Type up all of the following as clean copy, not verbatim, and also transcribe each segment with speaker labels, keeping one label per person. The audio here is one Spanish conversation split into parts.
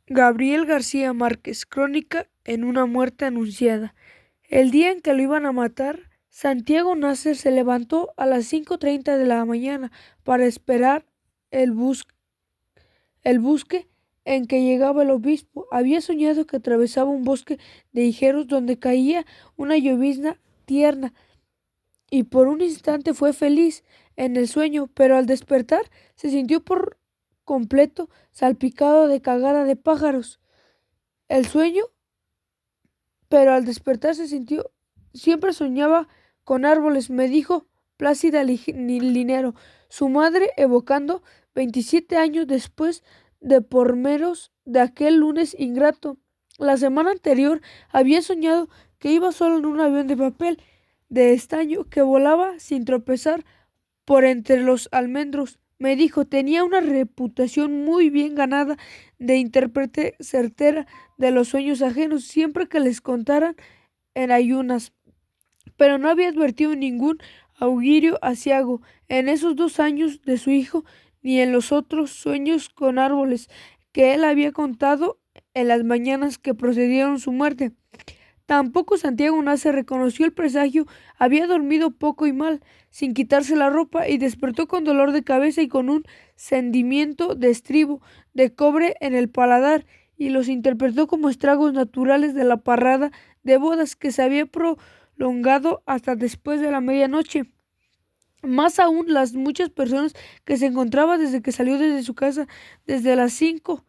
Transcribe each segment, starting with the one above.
Speaker 1: Gabriel García Márquez, crónica en una muerte anunciada. El día en que lo iban a matar, Santiago Nasser se levantó a las 5:30 de la mañana para esperar el bus el busque en que llegaba el obispo. Había soñado que atravesaba un bosque de higueros donde caía una llovizna tierna, y por un instante fue feliz en el sueño, pero al despertar se sintió por completo salpicado de cagada de pájaros. El sueño, pero al despertar se sintió, siempre soñaba con árboles, me dijo Plácida Linero, su madre, evocando 27 años después de pormeros de aquel lunes ingrato. La semana anterior había soñado que iba solo en un avión de papel de estaño que volaba sin tropezar por entre los almendros. Me dijo, tenía una reputación muy bien ganada de intérprete certera de los sueños ajenos, siempre que les contaran en ayunas, pero no había advertido ningún augurio aciago en esos 2 años de su hijo, ni en los otros sueños con árboles que él había contado en las mañanas que procedieron su muerte. Tampoco Santiago Nasser reconoció el presagio. Había dormido poco y mal, sin quitarse la ropa, y despertó con dolor de cabeza y con un sentimiento de estribo de cobre en el paladar, y los interpretó como estragos naturales de la parrada de bodas que se había prolongado hasta después de la medianoche. Más aún las muchas personas que se encontraba desde que salió desde su casa desde las 5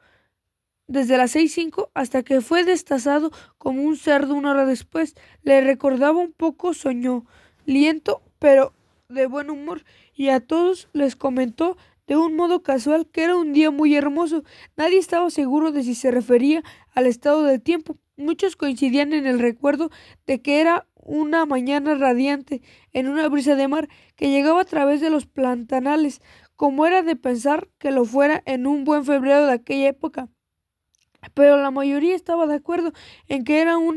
Speaker 1: desde las 6:05 hasta que fue destazado como un cerdo 1 hora después. Le recordaba un poco soñoliento, pero de buen humor, y a todos les comentó de un modo casual que era un día muy hermoso. Nadie estaba seguro de si se refería al estado del tiempo. Muchos coincidían en el recuerdo de que era una mañana radiante, en una brisa de mar que llegaba a través de los plantanales, como era de pensar que lo fuera en un buen febrero de aquella época. Pero la mayoría estaba de acuerdo en que era un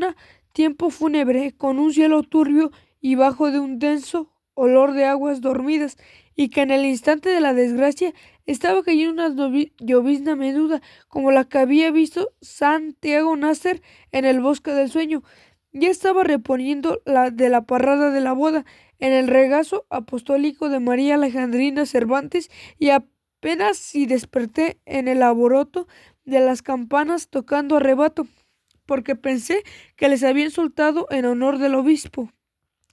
Speaker 1: tiempo fúnebre, con un cielo turbio y bajo de un denso olor de aguas dormidas, y que en el instante de la desgracia estaba cayendo una llovizna menuda, como la que había visto Santiago Nasser en el bosque del sueño. Ya estaba reponiendo de la parrada de la boda en el regazo apostólico de María Alejandrina Cervantes, y apenas si desperté en el alboroto de las campanas tocando a rebato, porque pensé que les habían soltado en honor del obispo.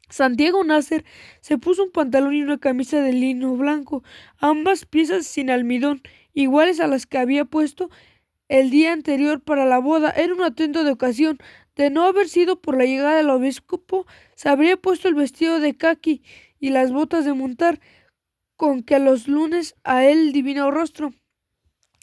Speaker 1: Santiago Nasser se puso un pantalón y una camisa de lino blanco, ambas piezas sin almidón, iguales a las que había puesto el día anterior para la boda. Era un atuendo de ocasión. De no haber sido por la llegada del obispo, se habría puesto el vestido de caqui y las botas de montar, con que los lunes a él divino rostro.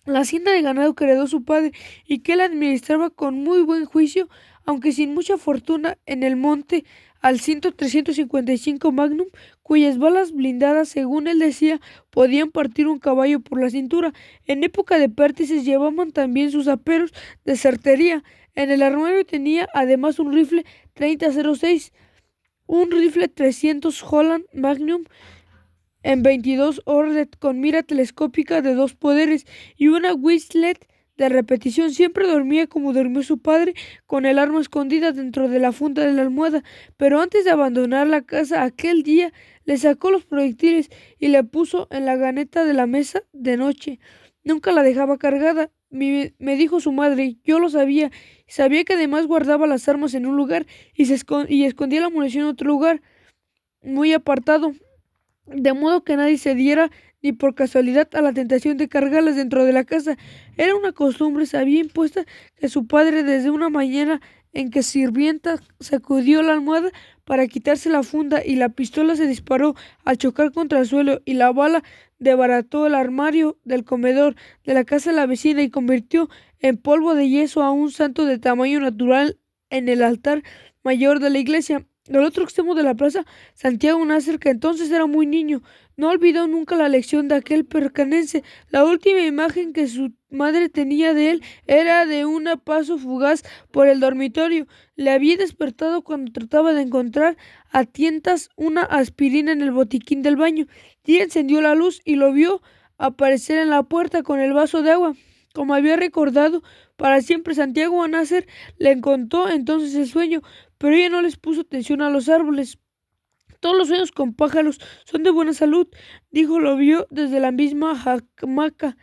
Speaker 1: La hacienda de ganado que heredó su padre y que él administraba con muy buen juicio, aunque sin mucha fortuna, en el monte al 355 Magnum, cuyas balas blindadas, según él decía, podían partir un caballo por la cintura. En época de pértices llevaban también sus aperos de certería. En el armario tenía además un rifle 30-06, un rifle 300 Holland Magnum en 22 Ordet con mira telescópica de 2 poderes y una Whistlet de repetición. Siempre dormía como durmió su padre, con el arma escondida dentro de la funda de la almohada, pero antes de abandonar la casa aquel día le sacó los proyectiles y le puso en la ganeta de la mesa de noche. Nunca la dejaba cargada, me dijo su madre. Yo lo sabía. Sabía que además guardaba las armas en un lugar y escondía la munición en otro lugar muy apartado, de modo que nadie se diera ni por casualidad a la tentación de cargarlas dentro de la casa. Era una costumbre, se había impuesta, que su padre, desde una mañana en que sirvienta sacudió la almohada para quitarse la funda y la pistola se disparó al chocar contra el suelo, y la bala desbarató el armario del comedor de la casa de la vecina y convirtió en polvo de yeso a un santo de tamaño natural en el altar mayor de la iglesia. Al otro extremo de la plaza, Santiago Nasser, que entonces era muy niño, no olvidó nunca la lección de aquel percanense. La última imagen que su madre tenía de él era de un paso fugaz por el dormitorio. Le había despertado cuando trataba de encontrar a tientas una aspirina en el botiquín del baño. Y encendió la luz y lo vio aparecer en la puerta con el vaso de agua. como había recordado para siempre. Santiago a Nasser le contó entonces el sueño, pero ella no les puso atención a los árboles. Todos los sueños con pájaros son de buena salud, dijo. Lo vio desde la misma hamaca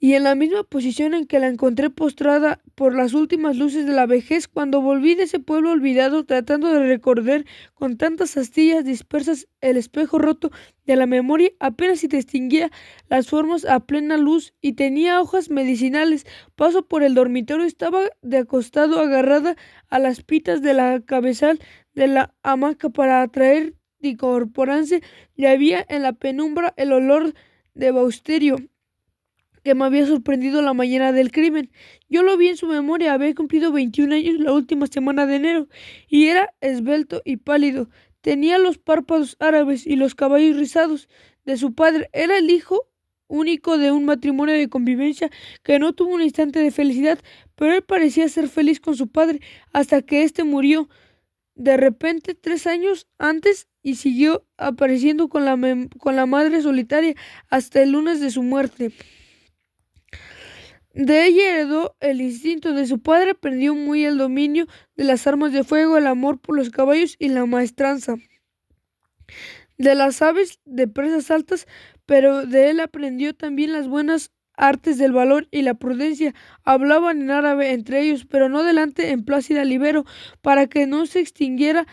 Speaker 1: y en la misma posición en que la encontré postrada por las últimas luces de la vejez, cuando volví de ese pueblo olvidado, tratando de recordar con tantas astillas dispersas el espejo roto de la memoria. Apenas si distinguía las formas a plena luz y tenía hojas medicinales. Paso por el dormitorio, estaba de acostado, agarrada a las pitas de la cabezal de la hamaca para atraer de incorporarse. Le había en la penumbra el olor de bausterio que me había sorprendido la mañana del crimen. Yo lo vi en su memoria. Había cumplido 21 años la última semana de enero y era esbelto y pálido. Tenía los párpados árabes y los cabellos rizados de su padre. Era el hijo único de un matrimonio de convivencia que no tuvo un instante de felicidad, pero él parecía ser feliz con su padre hasta que éste murió de repente 3 años antes, y siguió apareciendo con la madre solitaria hasta el lunes de su muerte. De ella heredó el instinto de su padre, aprendió muy el dominio de las armas de fuego, el amor por los caballos y la maestranza de las aves de presas altas, pero de él aprendió también las buenas artes del valor y la prudencia. Hablaban en árabe entre ellos, pero no delante en plácida libero, para que no se extinguiera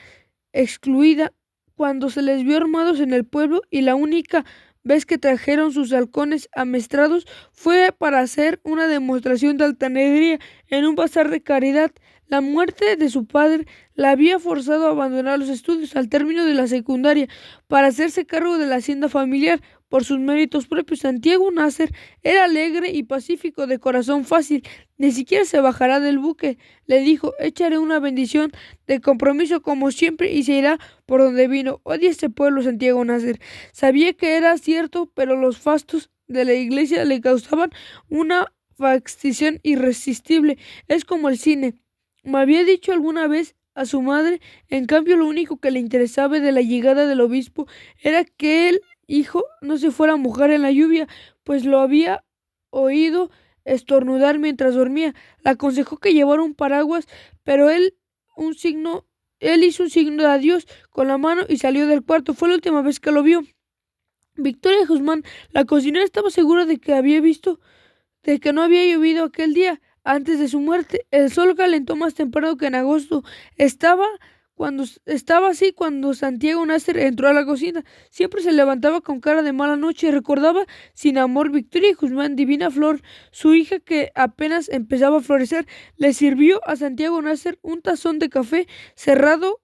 Speaker 1: excluida cuando se les vio armados en el pueblo, y la única vez que trajeron sus halcones amestrados fue para hacer una demostración de altanería en un bazar de caridad. La muerte de su padre la había forzado a abandonar los estudios al término de la secundaria para hacerse cargo de la hacienda familiar por sus méritos propios. Santiago Nasser era alegre y pacífico, de corazón fácil. Ni siquiera se bajará del buque, le dijo. Echaré una bendición de compromiso como siempre y se irá por donde vino. Odia este pueblo, Santiago Nasser. Sabía que era cierto, pero los fastos de la iglesia le causaban una fascinación irresistible. Es como el cine, me había dicho alguna vez a su madre. En cambio, lo único que le interesaba de la llegada del obispo era que el hijo no se fuera a mojar en la lluvia, pues lo había oído estornudar mientras dormía. Le aconsejó que llevara un paraguas, pero él hizo un signo de adiós con la mano y salió del cuarto. Fue la última vez que lo vio. Victoria Guzmán, la cocinera, estaba segura de que no había llovido aquel día antes de su muerte. El sol calentó más temprano que en agosto. Estaba así cuando Santiago Nasser entró a la cocina. Siempre se levantaba con cara de mala noche. Recordaba sin amor Victoria Guzmán, divina flor, su hija que apenas empezaba a florecer. Le sirvió a Santiago Nasser un tazón de café cerrado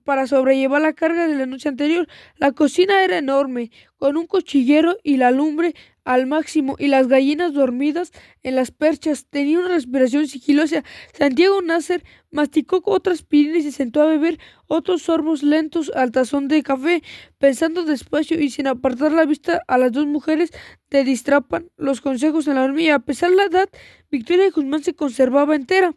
Speaker 1: para sobrellevar la carga de la noche anterior. La cocina era enorme, con un cuchillero y la lumbre al máximo, y las gallinas dormidas en las perchas. Tenía una respiración sigilosa. Santiago Nasser masticó otras aspirina y se sentó a beber otros sorbos lentos al tazón de café, pensando despacio y sin apartar la vista a las dos mujeres de distrapan los consejos en la hormiga. A pesar de la edad, Victoria Guzmán se conservaba entera.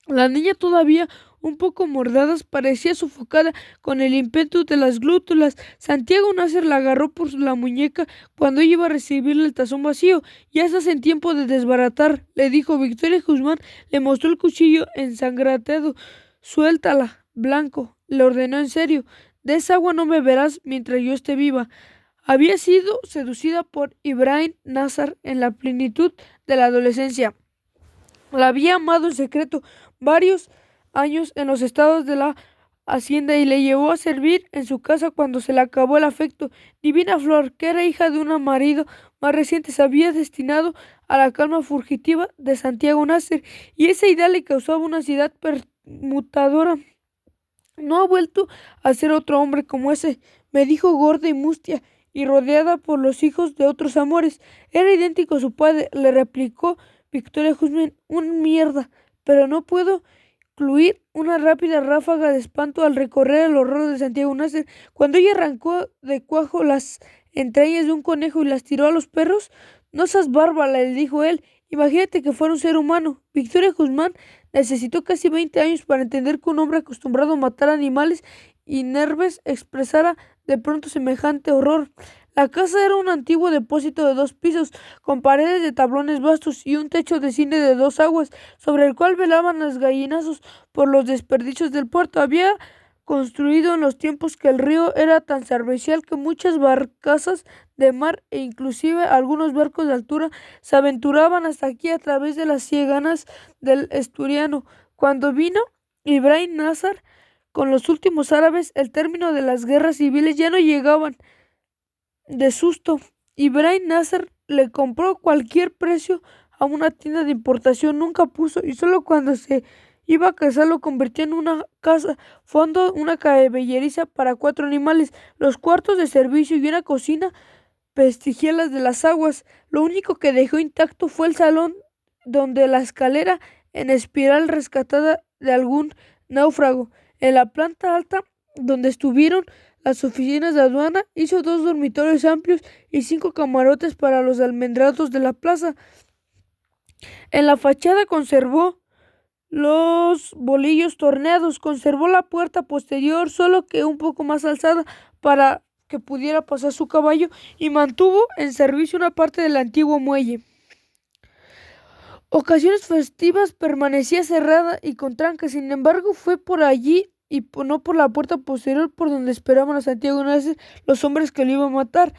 Speaker 1: La niña, todavía un poco mordadas, parecía sofocada con el ímpetu de las glútulas. Santiago Nasser la agarró por la muñeca cuando ella iba a recibirle el tazón vacío. Ya estás en tiempo de desbaratar, le dijo. Victoria Guzmán le mostró el cuchillo ensangrentado. Suéltala, Blanco, le ordenó en serio. De esa agua no beberás mientras yo esté viva. Había sido seducida por Ibrahim Nasser en la plenitud de la adolescencia. La había amado en secreto varios años en los estados de la hacienda y le llevó a servir en su casa cuando se le acabó el afecto. Divina flor, que era hija de un marido más reciente, se había destinado a la calma fugitiva de Santiago Nasser, y esa idea le causaba una ansiedad permutadora. No ha vuelto a ser otro hombre como ese, me dijo, gorda y mustia y rodeada por los hijos de otros amores. Era idéntico a su padre, le replicó Victoria Guzmán. Un mierda, pero no puedo incluir una rápida ráfaga de espanto al recorrer el horror de Santiago Nasser. Cuando ella arrancó de cuajo las entrañas de un conejo y las tiró a los perros. No seas bárbara, le dijo él. Imagínate que fuera un ser humano. Victoria Guzmán necesitó casi 20 años para entender que un hombre acostumbrado a matar animales inermes expresara de pronto semejante horror. La casa era un antiguo depósito de 2 pisos, con paredes de tablones vastos y un techo de cine de 2 aguas, sobre el cual velaban los gallinazos por los desperdicios del puerto. Había construido en los tiempos que el río era tan servicial que muchas barcazas de mar e inclusive algunos barcos de altura se aventuraban hasta aquí a través de las cieganas del Esturiano. Cuando vino Ibrahim Nasser con los últimos árabes, el término de las guerras civiles ya no llegaban de susto. Ibrahim Nasser le compró cualquier precio a una tienda de importación, nunca puso, y solo cuando se iba a casar lo convirtió en una casa, fondo, una cabelleriza para 4 animales, los cuartos de servicio y una cocina vestigialas de las aguas. Lo único que dejó intacto fue el salón, donde la escalera en espiral rescatada de algún náufrago. En la planta alta, donde estuvieron las oficinas de aduana, hizo 2 dormitorios amplios y 5 camarotes para los almendrados de la plaza. En la fachada conservó los bolillos torneados, conservó la puerta posterior, solo que un poco más alzada para que pudiera pasar su caballo, y mantuvo en servicio una parte del antiguo muelle. Ocasiones festivas permanecía cerrada y con trancas, sin embargo fue por allí y no por la puerta posterior por donde esperaban a Santiago Nasser los hombres que lo iban a matar,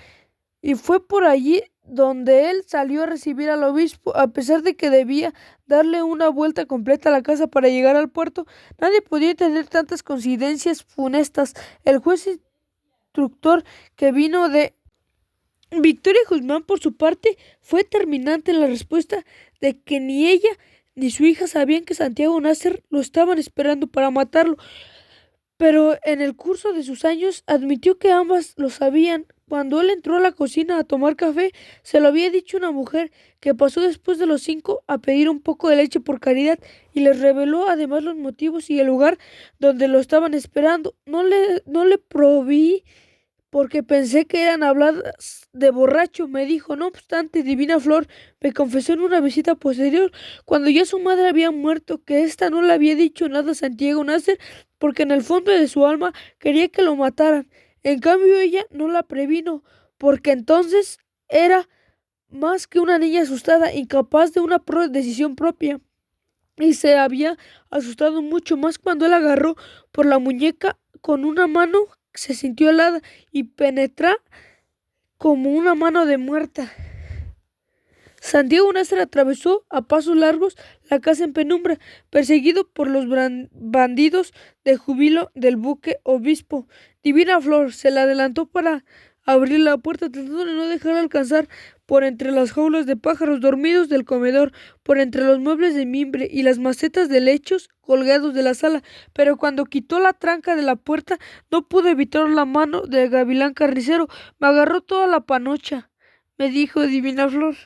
Speaker 1: y fue por allí donde él salió a recibir al obispo. A pesar de que debía darle una vuelta completa a la casa para llegar al puerto, nadie podía tener tantas coincidencias funestas. El juez instructor que vino de Victoria Guzmán, por su parte, fue terminante en la respuesta de que ni ella ni su hija sabían que Santiago Nasser lo estaban esperando para matarlo, pero en el curso de sus años admitió que ambas lo sabían. Cuando él entró a la cocina a tomar café, se lo había dicho una mujer que pasó después de los 5 a pedir un poco de leche por caridad, y les reveló además los motivos y el lugar donde lo estaban esperando. No le prohibí porque pensé que eran habladas de borracho, me dijo. No obstante, Divina Flor me confesó en una visita posterior, cuando ya su madre había muerto, que ésta no le había dicho nada a Santiago Nasser porque en el fondo de su alma quería que lo mataran. En cambio, ella no la previno, porque entonces era más que una niña asustada, incapaz de una decisión propia. Y se había asustado mucho más cuando él agarró por la muñeca con una mano, se sintió helada y penetra como una mano de muerta. Santiago Nasser atravesó a pasos largos la casa en penumbra, perseguido por los bandidos de júbilo del buque obispo. Divina Flor se le adelantó para abrir la puerta, tratando de no dejarla alcanzar por entre las jaulas de pájaros dormidos del comedor, por entre los muebles de mimbre y las macetas de lechos colgados de la sala, pero cuando quitó la tranca de la puerta no pudo evitar la mano del gavilán carnicero. Me agarró toda la panocha, me dijo Divina Flor.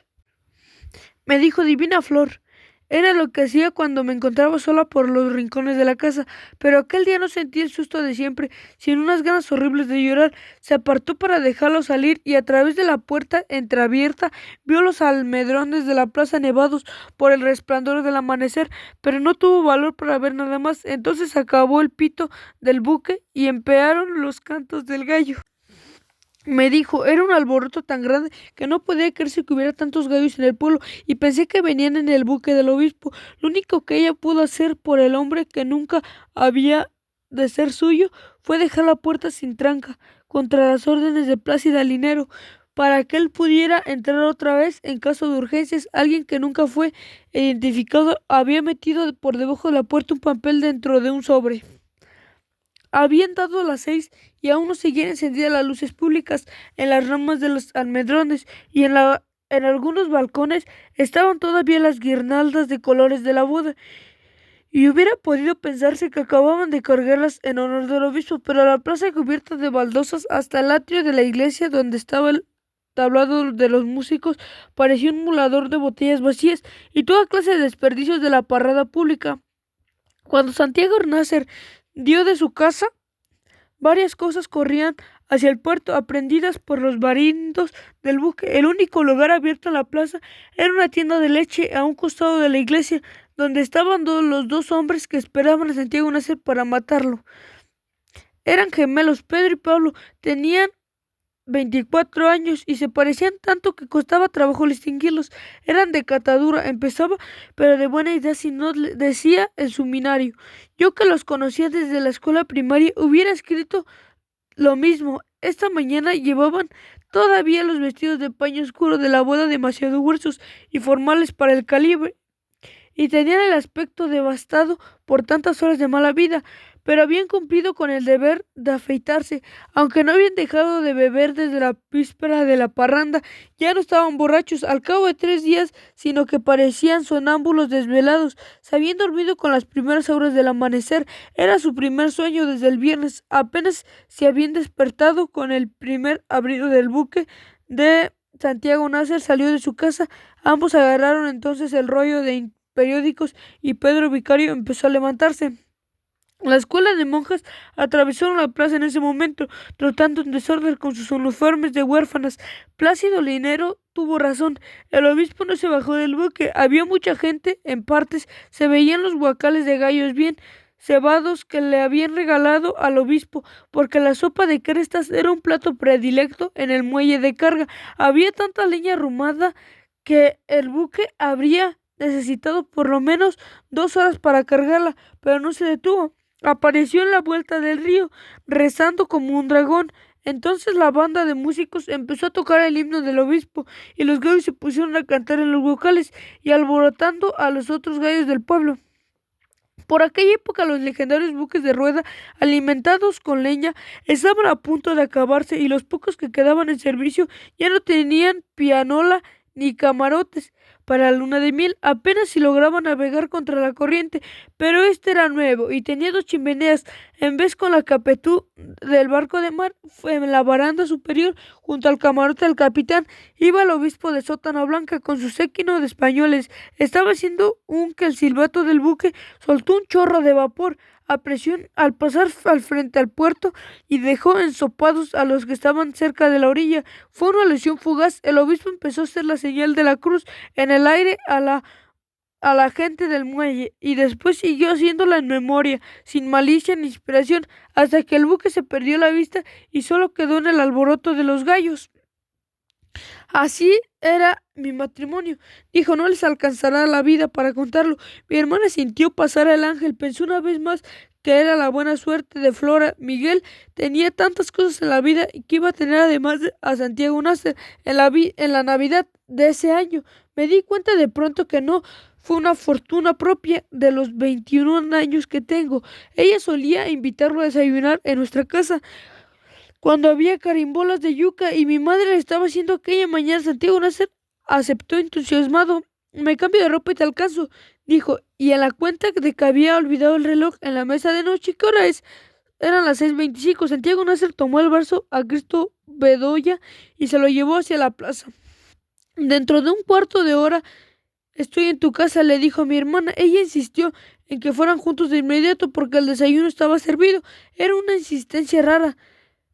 Speaker 1: Era lo que hacía cuando me encontraba sola por los rincones de la casa, pero aquel día no sentí el susto de siempre, sino unas ganas horribles de llorar. Se apartó para dejarlo salir y a través de la puerta entreabierta vio los almendrones de la plaza nevados por el resplandor del amanecer, pero no tuvo valor para ver nada más. Entonces acabó el pito del buque y empearon los cantos del gallo. Me dijo, era un alboroto tan grande que no podía creerse que hubiera tantos gallos en el pueblo, y pensé que venían en el buque del obispo. Lo único que ella pudo hacer por el hombre que nunca había de ser suyo fue dejar la puerta sin tranca, contra las órdenes de Plácida Linero, para que él pudiera entrar otra vez en caso de urgencias. Alguien que nunca fue identificado había metido por debajo de la puerta un papel dentro de un sobre. Habían dado las 6 y aún no seguían encendidas las luces públicas en las ramas de los almendrones, y en algunos balcones estaban todavía las guirnaldas de colores de la boda, y hubiera podido pensarse que acababan de cargarlas en honor del obispo, pero la plaza cubierta de baldosas hasta el atrio de la iglesia donde estaba el tablado de los músicos parecía un mulador de botellas vacías y toda clase de desperdicios de la parrada pública. Cuando Santiago Nasser dio de su casa, varias cosas corrían hacia el puerto, aprendidas por los marineros del buque. El único lugar abierto en la plaza era una tienda de leche a un costado de la iglesia, donde estaban los 2 hombres que esperaban a Santiago Nasser para matarlo. Eran gemelos, Pedro y Pablo. Tenían 24 años y se parecían tanto que costaba trabajo distinguirlos. Eran de catadura, empezaba, pero de buena idea si no decía el suminario. Yo que los conocía desde la escuela primaria hubiera escrito lo mismo. Esta mañana llevaban todavía los vestidos de paño oscuro de la boda demasiado gruesos y formales para el calibre y tenían el aspecto devastado por tantas horas de mala vida, pero habían cumplido con el deber de afeitarse, aunque no habían dejado de beber desde la víspera de la parranda. Ya no estaban borrachos al cabo de 3 días, sino que parecían sonámbulos desvelados. Se habían dormido con las primeras horas del amanecer. Era su primer sueño desde el viernes. Apenas se habían despertado con el primer abrigo del buque de Santiago Nasser salió de su casa. Ambos agarraron entonces el rollo de periódicos y Pedro Vicario empezó a levantarse. La escuela de monjas atravesaron la plaza en ese momento, trotando en desorden con sus uniformes de huérfanas. Plácido Linero tuvo razón. El obispo no se bajó del buque. Había mucha gente en partes. Se veían los guacales de gallos bien cebados que le habían regalado al obispo, porque la sopa de crestas era un plato predilecto en el muelle de carga. Había tanta leña arrumada que el buque habría necesitado por lo menos 2 horas para cargarla, pero no se detuvo. Apareció en la vuelta del río, rezando como un dragón. Entonces la banda de músicos empezó a tocar el himno del obispo, y los gallos se pusieron a cantar en los vocales y alborotando a los otros gallos del pueblo. Por aquella época los legendarios buques de rueda, alimentados con leña, estaban a punto de acabarse, y los pocos que quedaban en servicio ya no tenían pianola ni camarotes para la luna de miel. Apenas si lograban navegar contra la corriente, pero este era nuevo y tenía 2 chimeneas en vez con la capetú del barco de mar. En la baranda superior, junto al camarote del capitán, iba el obispo de sótana blanca con su séquito de españoles. Estaba haciendo que el silbato del buque soltó un chorro de vapor a presión al pasar al frente al puerto y dejó ensopados a los que estaban cerca de la orilla. Fue una lesión fugaz. El obispo empezó a hacer la señal de la cruz en el aire a la gente del muelle, y después siguió haciéndola en memoria, sin malicia ni inspiración, hasta que el buque se perdió la vista y solo quedó en el alboroto de los gallos. Así era mi matrimonio, dijo, no les alcanzará la vida para contarlo. Mi hermana sintió pasar el ángel, pensó una vez más que era la buena suerte de Flora. Miguel tenía tantas cosas en la vida y que iba a tener además a Santiago Nasser en la Navidad de ese año. Me di cuenta de pronto que no fue una fortuna propia de los 21 años que tengo. Ella solía invitarlo a desayunar en nuestra casa cuando había carimbolas de yuca y mi madre le estaba haciendo aquella mañana. Santiago Nasser aceptó entusiasmado. Me cambio de ropa y te alcanzo, dijo, y en la cuenta de que había olvidado el reloj en la mesa de noche. ¿Qué hora es? Eran las 6:25. Santiago Nasser tomó el brazo a Cristo Bedoya y se lo llevó hacia la plaza. Dentro de un cuarto de hora estoy en tu casa, le dijo a mi hermana. Ella insistió en que fueran juntos de inmediato porque el desayuno estaba servido. Era una insistencia rara,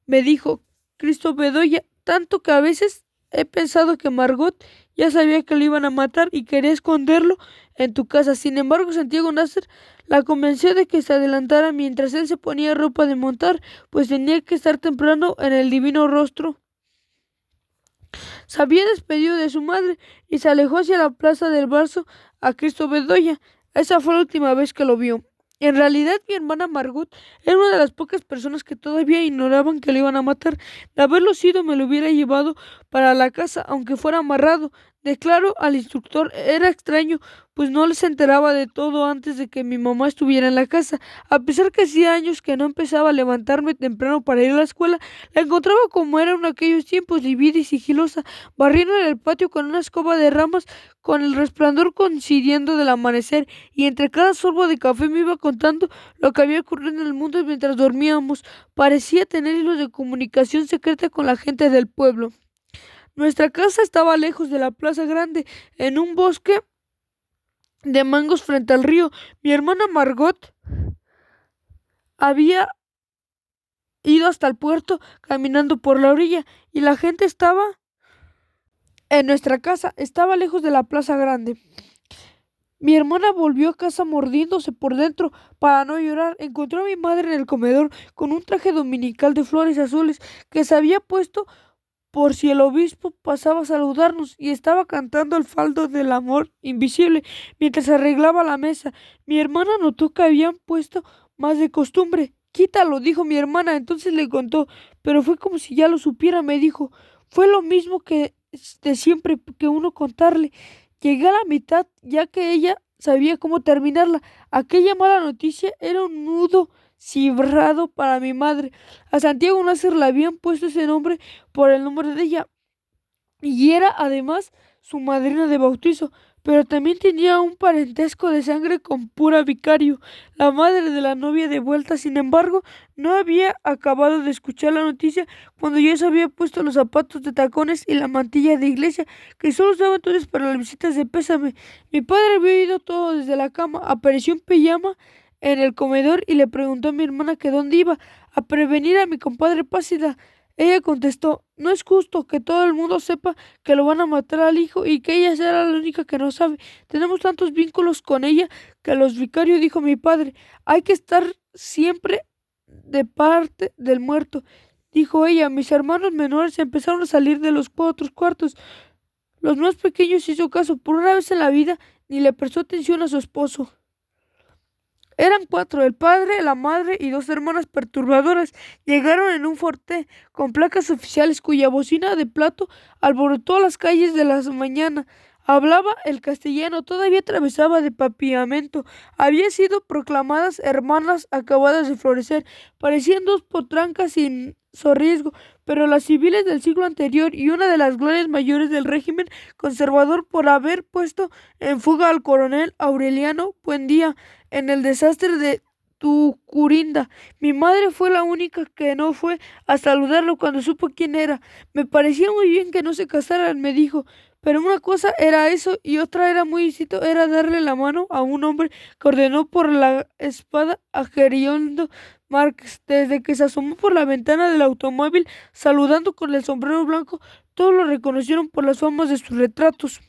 Speaker 1: me dijo Cristo Bedoya, tanto que a veces he pensado que Margot ya sabía que lo iban a matar y quería esconderlo en tu casa. Sin embargo, Santiago Nasser la convenció de que se adelantara mientras él se ponía ropa de montar, pues tenía que estar temprano en el Divino Rostro. Se había despedido de su madre y se alejó hacia la plaza del Barzo a Cristo Bedoya. Esa fue la última vez que lo vio. En realidad, mi hermana Margot era una de las pocas personas que todavía ignoraban que le iban a matar. De haberlo sido, me lo hubiera llevado para la casa, aunque fuera amarrado. Declaró al instructor. Era extraño, pues no les enteraba de todo antes de que mi mamá estuviera en la casa. A pesar que hacía años que no empezaba a levantarme temprano para ir a la escuela, la encontraba como era en aquellos tiempos, livida y sigilosa, barriendo en el patio con una escoba de ramas, con el resplandor coincidiendo del amanecer, y entre cada sorbo de café me iba contando lo que había ocurrido en el mundo mientras dormíamos. Parecía tener hilos de comunicación secreta con la gente del pueblo. Nuestra casa estaba lejos de la plaza grande, en un bosque de mangos frente al río. Mi hermana Margot había ido hasta el puerto caminando por la orilla, y la gente estaba en nuestra casa. Estaba lejos de la plaza grande. Mi hermana volvió a casa mordiéndose por dentro para no llorar. Encontró a mi madre en el comedor con un traje dominical de flores azules que se había puesto por si el obispo pasaba a saludarnos y estaba cantando el faldo del amor invisible mientras arreglaba la mesa. Mi hermana notó que habían puesto más de costumbre. Quítalo, dijo mi hermana. Entonces le contó, pero fue como si ya lo supiera, me dijo. Fue lo mismo que de siempre que uno contarle. Llegué a la mitad, ya que ella sabía cómo terminarla. Aquella mala noticia era un nudo cibrado para mi madre. A Santiago Nasser le habían puesto ese nombre por el nombre de ella, y era además su madrina de bautizo, pero también tenía un parentesco de sangre con Pura Vicario, la madre de la novia de vuelta. Sin embargo, no había acabado de escuchar la noticia cuando ya se había puesto los zapatos de tacones y la mantilla de iglesia, que solo usaba entonces para las visitas de pésame. Mi padre había oído todo desde la cama, apareció en pijama en el comedor y le preguntó a mi hermana que dónde iba, a prevenir a mi compadre Plácida. Ella contestó, no es justo que todo el mundo sepa que lo van a matar al hijo y que ella será la única que no sabe. Tenemos tantos vínculos con ella que los vicarios, dijo mi padre, hay que estar siempre de parte del muerto. Dijo ella, mis hermanos menores empezaron a salir de los otros cuartos. Los más pequeños hizo caso. Por una vez en la vida ni le prestó atención a su esposo. Eran cuatro, el padre, la madre y dos hermanas perturbadoras. Llegaron en un Forte con placas oficiales cuya bocina de plato alborotó las calles de la mañana. Hablaba el castellano, todavía atravesaba de papiamento. Habían sido proclamadas hermanas acabadas de florecer. Parecían dos potrancas sin sorriesgo, pero las civiles del siglo anterior y una de las glorias mayores del régimen conservador por haber puesto en fuga al coronel Aureliano Buendía en el desastre de Tucurinda. Mi madre fue la única que no fue a saludarlo cuando supo quién era. Me parecía muy bien que no se casaran, me dijo, pero una cosa era eso y otra era muy distinto, era darle la mano a un hombre que ordenó por la espada a Geriondo Márquez. Desde que se asomó por la ventana del automóvil saludando con el sombrero blanco, todos lo reconocieron por las formas de sus retratos.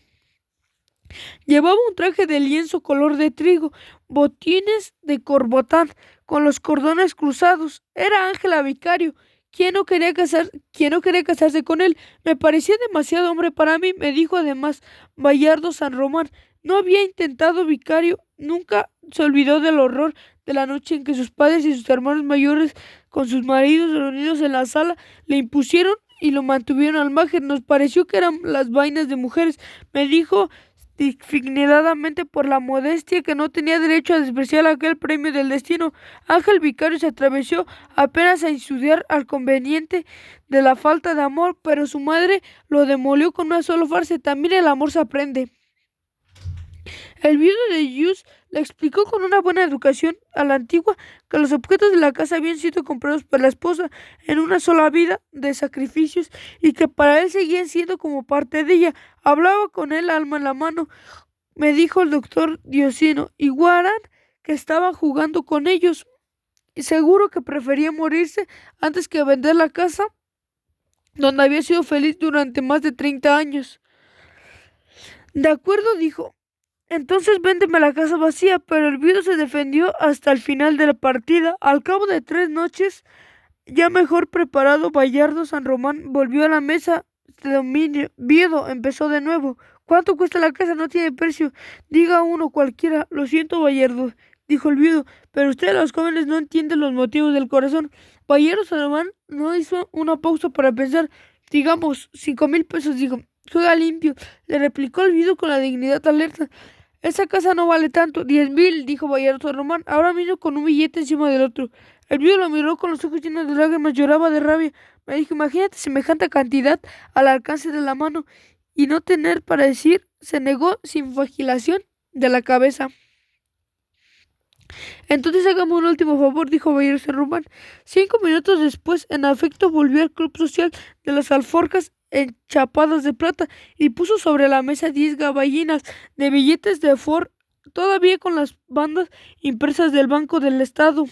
Speaker 1: Llevaba un traje de lienzo color de trigo, botines de corbotán con los cordones cruzados. Era Ángela Vicario. ¿Quién no quería casarse con él? Me parecía demasiado hombre para mí, me dijo además Bayardo San Román. No había intentado Vicario, nunca se olvidó del horror de la noche en que sus padres y sus hermanos mayores, con sus maridos reunidos en la sala, le impusieron y lo mantuvieron al margen. Nos pareció que eran las vainas de mujeres, me dijo dignidadamente por la modestia que no tenía derecho a despreciar aquel premio del destino. Ángel Vicario se atrevió apenas a estudiar al conveniente de la falta de amor, pero su madre lo demolió con una sola frase: también el amor se aprende. El viudo de Hughes le explicó con una buena educación a la antigua que los objetos de la casa habían sido comprados por la esposa en una sola vida de sacrificios y que para él seguían siendo como parte de ella. Hablaba con él alma en la mano, me dijo el doctor Diosino, y Guarán, que estaba jugando con ellos, y seguro que prefería morirse antes que vender la casa donde había sido feliz durante más de 30 años. De acuerdo, dijo. Entonces véndeme la casa vacía, pero el viudo se defendió hasta el final de la partida. Al cabo de 3 noches, ya mejor preparado, Bayardo San Román volvió a la mesa de dominio. Viudo, empezó de nuevo. ¿Cuánto cuesta la casa? No tiene precio. Diga uno cualquiera. Lo siento, Bayardo, dijo el viudo, pero ustedes los jóvenes no entienden los motivos del corazón. Bayardo San Román no hizo una pausa para pensar. Digamos, 5,000 pesos, dijo. Juega limpio, le replicó el viudo con la dignidad alerta. Esa casa no vale tanto. 10,000, dijo Bayardo Román, ahora mismo con un billete encima del otro. El viudo lo miró con los ojos llenos de lágrimas, lloraba de rabia. Me dijo, imagínate semejante cantidad al alcance de la mano y no tener para decir. Se negó sin vacilación de la cabeza. Entonces hagamos un último favor, dijo Bayardo Román. 5 minutos después, en afecto, volvió al club social de las alforjas enchapadas de plata y puso sobre la mesa 10 gaballinas de billetes de Ford, todavía con las bandas impresas del Banco del Estado.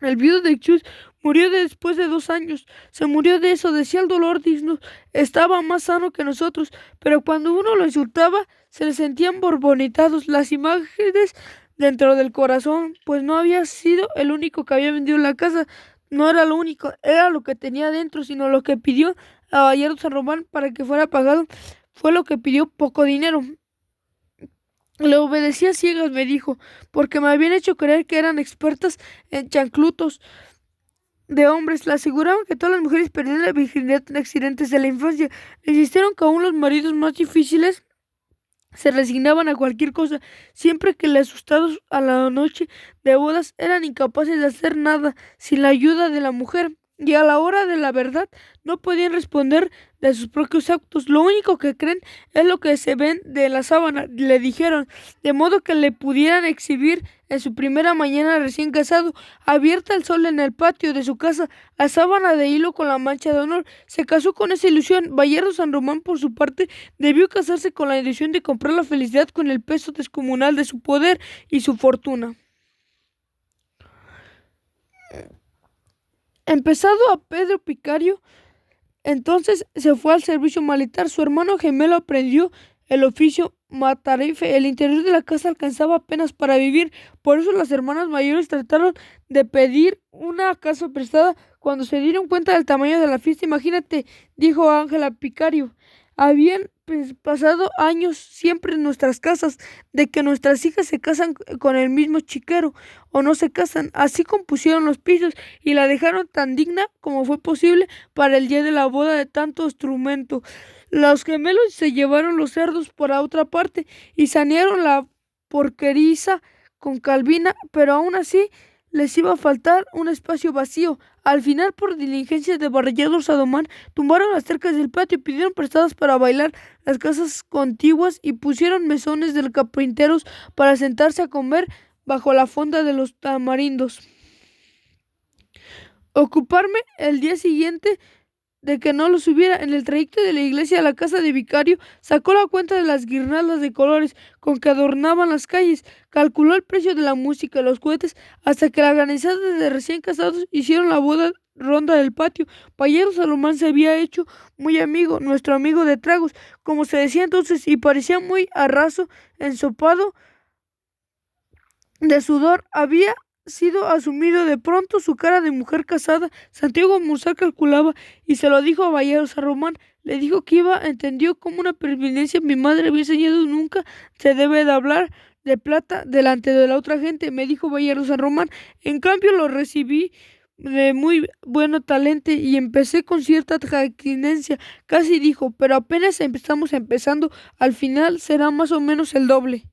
Speaker 1: El viudo de Hughes murió después de 2 años. Se murió de eso, decía el dolor digno. Estaba más sano que nosotros, pero cuando uno lo insultaba, se le sentían borbonitados las imágenes dentro del corazón, pues no había sido el único que había vendido la casa. No era lo único, era lo que tenía dentro, sino lo que pidió a Bayardo San Román para que fuera pagado, fue lo que pidió poco dinero. Le obedecí a ciegas, me dijo, porque me habían hecho creer que eran expertas en chanclutos de hombres. Le aseguraban que todas las mujeres perdían la virginidad en accidentes de la infancia. Le insistieron que aún los maridos más difíciles se resignaban a cualquier cosa, siempre que les asustados a la noche de bodas eran incapaces de hacer nada sin la ayuda de la mujer, y a la hora de la verdad no podían responder de sus propios actos. Lo único que creen es lo que se ven de la sábana, le dijeron, de modo que le pudieran exhibir en su primera mañana recién casado, abierta al sol en el patio de su casa, la sábana de hilo con la mancha de honor. Se casó con esa ilusión. Bayardo San Román, por su parte, debió casarse con la ilusión de comprar la felicidad con el peso descomunal de su poder y su fortuna. Empezado a Pedro Picario, entonces se fue al servicio militar. Su hermano gemelo aprendió el oficio matarife. El interior de la casa alcanzaba apenas para vivir. Por eso las hermanas mayores trataron de pedir una casa prestada. Cuando se dieron cuenta del tamaño de la fiesta, imagínate, dijo Ángela Picario, habían pasado años siempre en nuestras casas de que nuestras hijas se casan con el mismo chiquero o no se casan. Así compusieron los pisos y la dejaron tan digna como fue posible para el día de la boda de tanto instrumento. Los gemelos se llevaron los cerdos por otra parte y sanearon la porqueriza con Calvina, pero aún así les iba a faltar un espacio vacío. Al final, por diligencias de Bayardo San Román, tumbaron las cercas del patio, pidieron prestadas para bailar las casas contiguas y pusieron mesones de carpinteros para sentarse a comer bajo la fonda de los tamarindos. Ocuparme el día siguiente de que no los hubiera. En el trayecto de la iglesia a la casa de vicario, sacó la cuenta de las guirnaldas de colores con que adornaban las calles, calculó el precio de la música y los cohetes, hasta que la granizada de recién casados hicieron la boda ronda del patio. Bayardo San Román se había hecho muy amigo, nuestro amigo de tragos, como se decía entonces, y parecía muy arraso, ensopado de sudor. Había sido asumido de pronto su cara de mujer casada. Santiago Mursal calculaba y se lo dijo a Bayardo San Román. Le dijo que entendió como una preeminencia. Mi madre había enseñado nunca se debe de hablar de plata delante de la otra gente, me dijo Bayardo San Román. En cambio lo recibí de muy buen talento y empecé con cierta traquinencia. Casi dijo, pero apenas estamos empezando, al final será más o menos el doble.